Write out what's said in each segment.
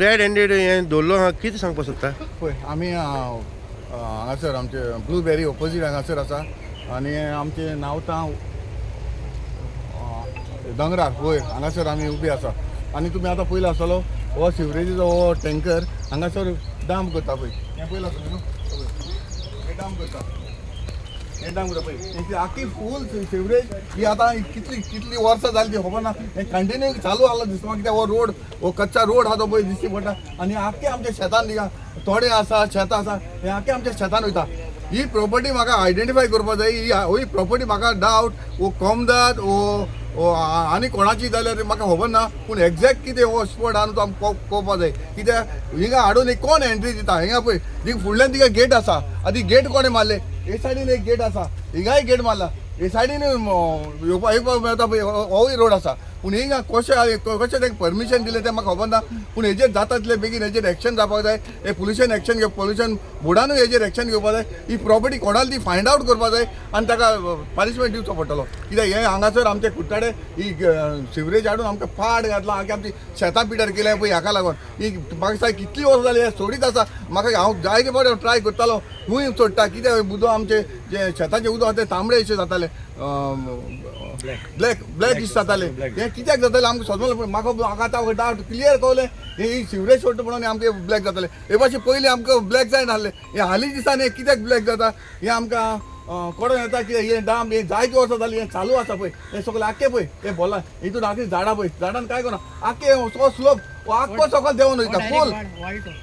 Red handed हें दवरलो हा कितें सांगपाक सोदता? पळय आमी हांगासर आमचे ब्लूबेरी ऑपोजीट हांगासर आसा आनी आमचे नावतां दोंगरार वयर हांगासर आमी उबी आसा आनी तुमी आतां पयलो आसतलो हो सिवरेजीचो हो टँकर हांगासर डाम करता पळय हें पयलो आसतलें न्हू हें डाम करता हें डाम करता पळय तेंची आख्खी फूल सिवरेज ही आतां कितली वर्सां जाली ती खबर ना हें कंटिन्यू चालू आसलो दिसता म्हाका कित्याक हो रोड हो कच्चा रोड आहा तो पळय दिश्टी पडटा आनी आख्खे आमच्या शेतान थिंगा थोडे आसा शेत आसा हे आख्खे आमच्या शेतान वयता ही प्रॉपर्टी म्हाका आयडेंटिफाय करपाक जाय ही प्रॉपर्टी म्हाका डावट वो कोमदाद वो आनी कोणाची जाल्यार म्हाका खबर ना पूण एक्झॅक्ट कितें हो स्पॉट आहा न्हू तो आमकां पळोवपाक जाय कित्याक हिंगा हाडून एक कोण एंट्री दिता हिंगा पळय थिंगा फुडल्यान तिका गेट आसा आतां गेट कोणें मारले हे सायडीन एक गेट आसा हिंगाय गेट मारला हे सायडीन येवपाक मेळटा पळय होय रोड आसा पूण हिंगा कशें ताका परमिशन दिलें तें म्हाका खबर ना पूण हेजेर जाता तितले बेगीन हेजेर एक्शन जावपाक जाय हे पोल्युशन एक्शन पोल्युशन बोर्डानूय हेजेर एक्शन घेवपाक जाय ही प्रॉपर्टी कोणाली ती फायंड आवट करपाक जाय आनी ताका पनिशमेंट दिवचो पडटलो कित्याक हे हांगासर आमचे कुट्टाडे ही सिवरेज हाडून आमकां पाड घातला आख्या आमची शेतां पिड्यार केल्या पळय हाका लागून ही म्हाका दिसता कितली वर्सां जाली हे सोडीत आसा म्हाका हांव जायते फावटी ट्राय करतालो खूंय सोडटा कित्याक उदो आमचे जे शेताचें उदो आसा तें तांबडे अशें जातालें ब्लॅक इश जाताले हे कित्याक जातालें आमकां सोदमलें म्हाका आतां डावट क्लियर कळलें ही सिवरेज सोडटा म्हणून आमकां ब्लॅक जातालें हे भाशेन पयलीं आमकां ब्लॅक जाय नासलें हे हालीं दिसांनी कित्याक ब्लॅक जाता हे आमकां कळून येता की हे डाम हे जायती वर्सां जालीं हे चालू आसा पळय हे सगळें आख्खें पळय हे बोला हितून आख्खी झाडां पळय झाडान काय करना आख्खे हो स्लोप हो आख्खो सकयल देंवन वयता फूल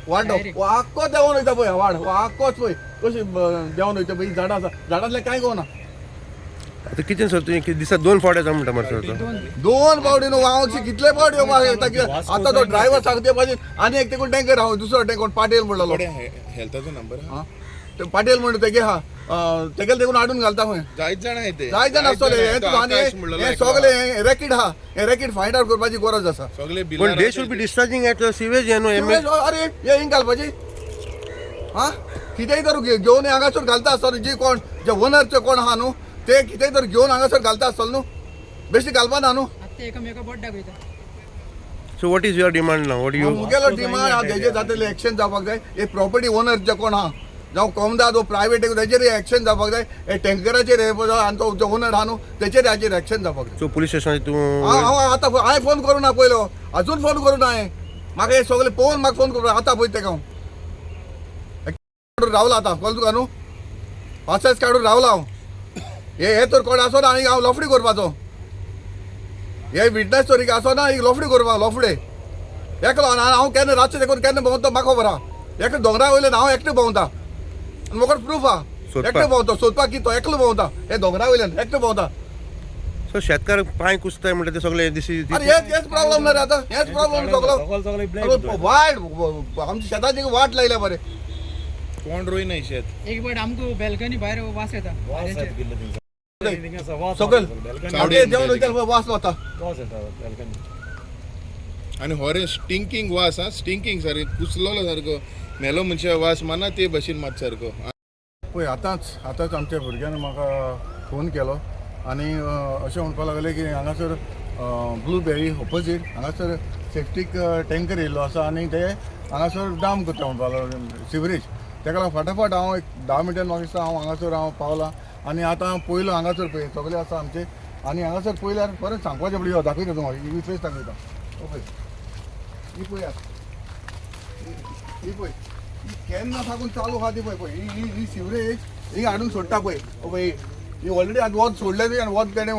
वाडो हो आख्खो देंवन वयता पळय वाड हो आख्खोच पळय कशी देंवन वयता पळय ही झाडां आसा झाडांतलें कांय कळना आता कितें सर तुवें दिसाक 2 फावट येता म्हणटा मरे सर दोन फावटी न्हू हांव कितले फावट येवपाक येता कित्याक आतां तो ड्रायव्हर सांगते भाशेन आनी एक तेकून टँकर हांव दुसरो टँकर पाटील म्हणलो हेल्थाचो नंबर हां ते पाटील म्हणटा तेगे हा तेगेले देखून हाडून घालता खंय जायत जाण येते जाय जाण आसतले हे सगळे रॅकीड आहा हे रॅकीड फायंड आवट करपाची गरज आसा सगळे पण they should be discharging at sewage न्हू अरे हे हिंग घालपाची हां कितेंय तर घेवन हांगासर घालता आसतलो जी कोण जे ओनरचे कोण आहा न्हू ते कितेंय तर घेवन हांगासर घालता आसतलो न्हू बेश्टी घालपा ना न्हू so what is your demand now what you मुगेलो demand हांव तेजेर जातले एक्शन जावपाक जाय हे प्रॉपर्टी ओनर जे कोण आहा जावं कोमदाद वो प्रायवेट तेजेर एक्शन जावपाक जाय हे टँकराचेर हे आनी तो जो ओनर आहा न्हू तेचेर हाचेर एक्शन जावपाक जाय सो पुलीस स्टेशन तूं हांव आतां हांवें फोन करूं ना पयलो अजून फोन करूं ना हांवें म्हाका हे सगळे पळोवन म्हाका फोन करूं आतां पळय तेका हांव रावला आतां कळ्ळें तुका न्हू पासस काडून रावला हांव हे तर कोण आसो ना आनी हांव लफडी करपाचो हे विटनस स्टोरीक आसो ना ही लफडी करपाक लफडे एकलो हांव केन्ना रातचें देखून केन्ना भोंवता म्हाका खबर आहा एक दोंगरा वयल्यान हांव एकटें भोंवता आनी म्हाका प्रूफ आहा एकटें भोंवता सोदपाक कितें तो एकलो भोंवता हे दोंगरा वयल्यान एकटें भोंवता सो शेतकार पांय कुसताय म्हणटा ते सगळे दिसी अरे हेच प्रॉब्लेम ना रे आतां हेच प्रॉब्लेम सगळो वायट आमच्या शेताची वाट लायल्या बरें कोण रोय नाही शेत एक बट आमकां बॅल्कनी भायर वास येता सकल जेवण वयता वास वता आणि होरे स्टिंकिंग वास हा स्टिंकिंग सारको कुसलोलो सारको मेलो मनशा वास माना ते भशेन मात सारको पळय आतांच आमच्या भुरग्यान म्हाका फोन केलो आनी अशें म्हणपाक लागले की हांगासर ब्लूबेरी ऑपोजीट हांगासर सेफ्टीक टँकर येयल्लो आसा आनी ते हांगासर डाम करता म्हणपाक लागलो सिवरेज तेका लागून फटाफट हांव एक 10 मिनटान म्हाका दिसता हांव पावला आनी आतां पयलो हांगासर पळय सगळे आसा आमचे आनी हांगासर पयल्यार परत सांगपाचें पडलें दाखयता तुमकां ही फेस दाखयता ओके ही पळयात ही पळय ही केन्ना साकून चालू आहा ती पळय ही सिवरेज ही हाडून सोडटा पळय पळय ही ऑलरेडी आतां वत सोडलेली आनी वत तेणें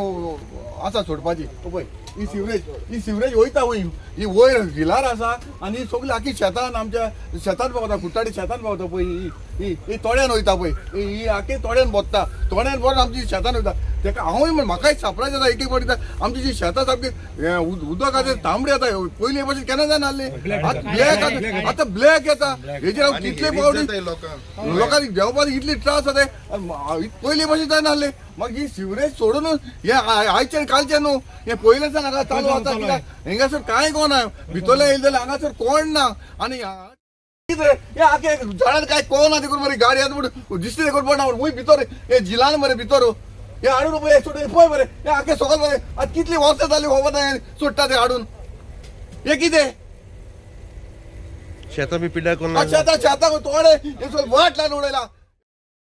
आसा सोडपाची पळय ही सिवरेज वयता वय ही वयर हिलार आसा आनी ही सगळी आख्खी शेतान आमच्या शेतान पावता कुट्टाडी शेतान पावता पळय ही तोड्यान वयता पळय ही आख्खी तोड्यान बोत्ता तोड्यान बोर आमची शेतान वयता तेका हांवूय म्हाकाय सरप्रायज जाता एक फावटी आमची जी शेतां सामकी उदक आसा तांबडी येता पयलीं भशेन केन्ना जाय नासलें आतां ब्लॅक येता हेजेर हांव कितले फावटी लोकांक जेवपाक इतली त्रास जाता पयलीं भशेन जाय नासलें मग ही सिवरेज सोडून हे आयचे कालचे न्हू हे पयलें सान हांगा चालू आसा कित्याक हिंगासर कांय कोणा भितरले येयले जाल्यार हांगासर कोण ना आनी हे आखे झाडान काय कोणा देखून मरे गाडी आतां म्हणून दिसली देखून पडना वय भितर हे जिलान मरे भितर हे हाडून पळय सोड पळय मरे हे आखे सकल मरे आतां कितली वर्सां जाली खबर ना सोडटा ते हाडून हे कितें शेता बी पिड्या कोण शेता तोडे हे वाटला उडायला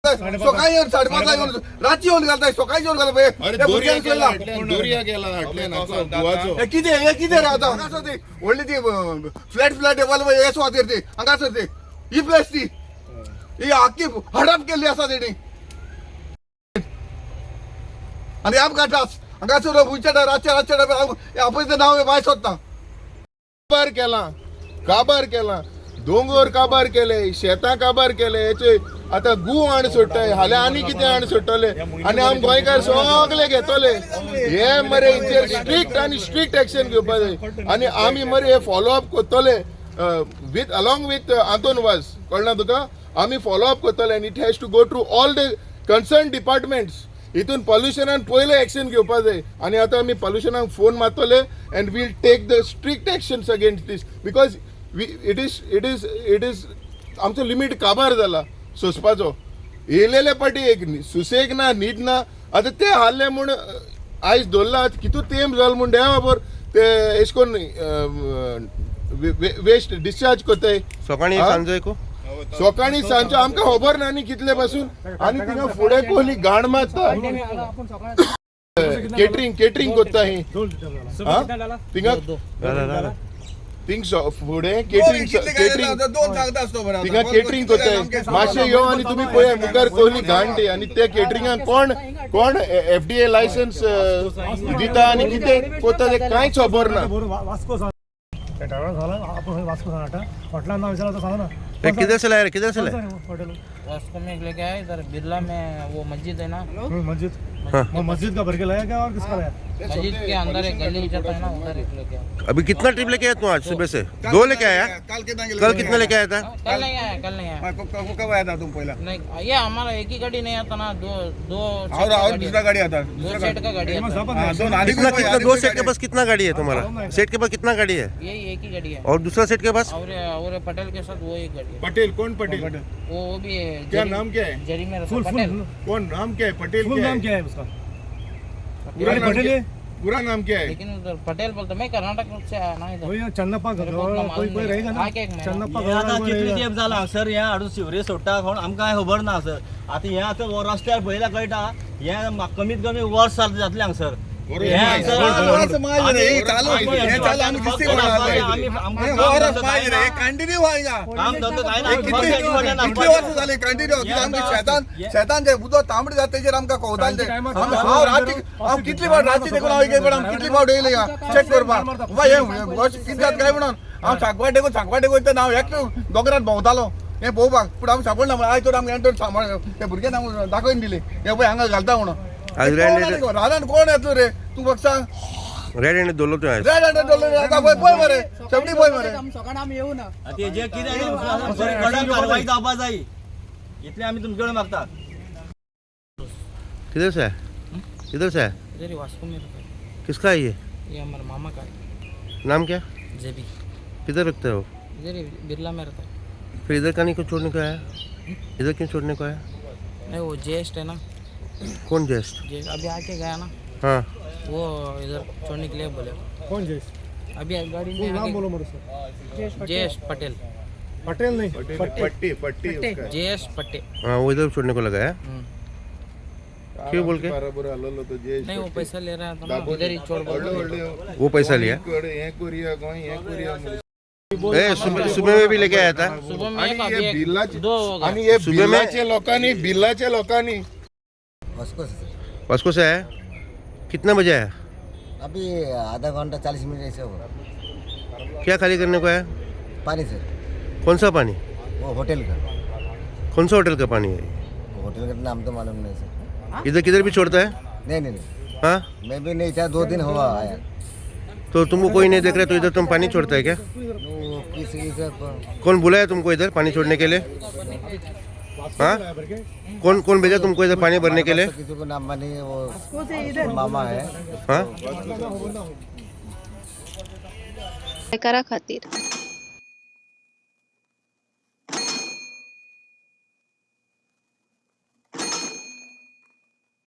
सकाळी येऊन 5:30 येऊन रात्री येऊन घालताय सकाळी येऊन अरे दोरिया गेला हाटले ना गुवाचो किती रे आता हांगासर ती व्हडली ती फ्लॅट येस वातेर ती हांगासर ती ही प्लेस ती ही आख्खी हडप केल्ली आसा तेणी आनी अपघातास हांगासर वयच्या रातच्या आपयचं नाव माय सोदता काबार केला दोंगर काबार केले शेतां काबार केले याचे आता गू आण सोडटाय हाल्या आनी कितें आण सोडटले आनी आम गोंयकार सगळे घेतले हे मरे हेचेर स्ट्रिक्ट एक्शन घेवपा जाय आनी आमी मरे हे फॉलो अप करतले विथ अलॉंग विथ आंतोन वाज कळना तुका आमी फॉलो अप करतले आनी it has to go through all the concern departments हितून पॉल्युशनान पयले एक्शन घेवपा जाय आनी आतां आमी पॉल्युशनाक फोन मारतले and will take the strict actions against these because it is आमचो लिमीट काबार जाला सोंसपाचो येयलेले पाटी एक सुसेग ना न्हीद ना आतां ते हारले म्हूण आयज दवरला कितू तेंप जाल म्हूण देवा बर ते एश कोन्न वेस्ट डिस्चार्ज कोत्ताय सकाळी सांजो सकाळी सांजो आमकां खबर ना न्ही कितले पासून आनी थिंगा फुडें कोहली घाण मारता केटरिंग कोत्ता ही थिंगा फुडें केटरिंग थिंगा केटरिंग कोत्ताय मातशें यो आनी तुमी पळया मुखार कोहली घाण ती आनी ते केटरिंगाक कोण FDA लायसन्स दिता आनी कितें कोत्ता ते कांयच खबर ना किधर से लाया वास्को में लेके आए इधर बिरला में वो मस्जिद है ना मस्जिद हाँ। वो मस्जिद का भर के लाया क्या और किसका लाया? मस्जिद के अंदर एक गली जाता है ना उधर एक लेके आया। अभी कितना ट्रिप लेके आया तू आज सुबह से 2 लेके आया कल कितना लेके आया था कल नहीं आया कब आया था तुम पहिला नहीं ये हमारा एक ही गाड़ी नहीं आता ना दो और दूसरा गाड़ी आता दो सेट का गाड़ी आता है। कितना 2 सेट के पास कितना गाड़ी है तुम्हारा सेट के पास कितना गाड़ी है यही एक ही गाड़ी है और दूसरा सेट के पास और पटेल के साथ वो एक गाड़ी है। पटेल कौन पटेल वो भी है क्या नाम क्या है जरी में फुल पटेल कौन नाम क्या है पटेल फुल क्या नाम है क्या है उसका? पूरा नाम पटेल क्या है? है? पूरा नाम क्या है लेकिन उधर पटेल बोलते मैं कर्नाटक से आया ना इधर वही चन्नप्पा मेरे को उतना कोई मालूम कोई नहीं। रहेगा ना आके एक महीना। चन्नप्पा हे आता कोई कितली रहेगा? तेंप जाला हांगसर हे हाडून शिवरे सोडटा कोण आमकां खबर ना सर आतां हे आतां रस्त्यार पळयल्यार कळटा हे कमीत कमी वर्स जातले हांगसर हे शेतान जे उदक तांबडी जाता तेजेर आमकां कवताले ते हांव राती हांव कितली फावट राती देखून हांव एक फावट कितली फावट येयले चेक करपाक बाबा हे गोश्ट कितें जाता काय म्हणून हांव सांकवाट देखून तेन्ना हांव एकटो दोंगरांत भोंवतालो हें पळोवपाक पूण हांव सांपडना म्हणून आयज तर आमगे एंटर सांबाळ त्या भुरग्यान हांव दाखोवन दिली हे पळय हांगा घालता म्हणून रानान कोण येतलो रे तू म्हाका सांग रेड एंड दोलो तो आहे रेड हँडेड डॉलर आता पळय मरे शेवटी पळय मरे सकाळी आम्ही येऊ ना आतां जे कितें कडक कारवाई जावपा जाय इतलें आमी तुमचे कडेन मागतात किधर से है किधर से है इधर ही वास्को में रहता है। किसका है ये हमारे मामा का है नाम क्या जेबी किधर रखते हो इधर ही बिरला में रहता है। फिर इधर का नहीं क्यों छोड़ने को आया इधर क्यों छोड़ने को आया नहीं वो जेस्ट है ना कौन जेस्ट अभी आके गया ना हाँ वो इधर छोड़ने के लिए बोले कौन जयेश? अभी गाड़ी फुल में नाम आके बोलो मेरे से। जेस्ट पटेल पटेल नहीं पट्टी उसका है। जेस्ट पट्टे हाँ वो इधर छोड़ने को लगाया क्यों बोल के बराबर आलो तो जे नहीं वो पैसा ले रहा था ना इधर ही छोड़ बोल वो पैसा लिया ये कोरिया गोई ये कोरिया सुबह में भी लेके आया था सुबह में आणि एक हे अभी एक बिल्लाचे दो हो गए। आणि हे सुबह में- बिल्लाच्या लोकांनी वास्को से आया कितना बजे आया अभी आधा घंटा 40 मिनट ऐसे होगा। क्या खाली करने को आया पानी से कौन सा पानी वो होटल का कौन सा होटल का पानी है वो होटल का नाम तो मालूम नहीं सर। इधर किधर भी छोड़ता है नहीं हाँ मैं भी नहीं था 2 दिन हुआ आया। तो तुमको कोई नहीं देख रहा तो इधर तुम पानी छोड़ता है क्या वो किसी से कौन बुलाया तुमको इधर पानी छोड़ने के लिए हाँ कौन कौन भेजा तुमको इधर पानी भरने के लिए किसी को नाम मानी वो मामा है। हाँ करा खातीर